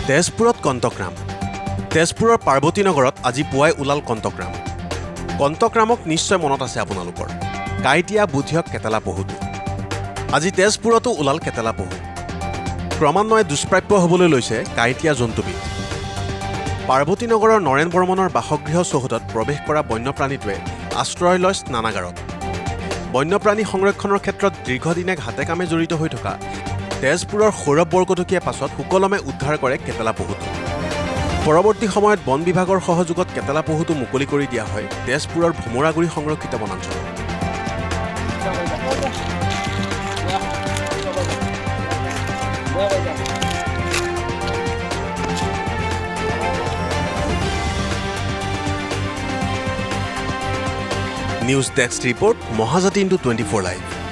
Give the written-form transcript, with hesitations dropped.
তেজপুৰত কণ্টকৰাম। তেজপুৰৰ পাৰ্বতী নগৰত আজি পুৱাই ওলাল কণ্টকৰাম। কণ্টকৰামক নিশ্চয় মনত আছে আপোনালোকৰ। কাঁইটীয়া বুধিয়ক কেটেলা পহুটো। আজি তেজপুৰতো ওলাল কেটেলা পহু। ক্ৰমান্বয়ে দুষ্প্ৰাপ্য হ'বলৈ লৈছে কাঁইটীয়া জন্তুবিধ। পাৰ্বতী নগৰৰ নৰেন বৰ্মনৰ বাসগৃহ চৌহদত প্ৰৱেশ কৰা বন্যপ্ৰাণীটোৱে আশ্ৰয় লয় স্নানাগাৰত। বন্যপ্ৰাণী সংৰক্ষণৰ ক্ষেত্ৰত দীৰ্ঘদিনে হাতে কামে জড়িত হৈ থকা তেজপুৰৰ সৌৰভ বৰকটকীয়ে পাছত সুকলমে উদ্ধাৰ কৰে কেটেলা পহুটো। পৰৱৰ্তী সময়ত বন বিভাগৰ সহযোগত কেটেলা পহুটো মুকলি কৰি দিয়া হয় তেজপুৰৰ ভোমোৰাগুৰি সংৰক্ষিত বনাঞ্চলত। News desk report, Mahajati into 24 live.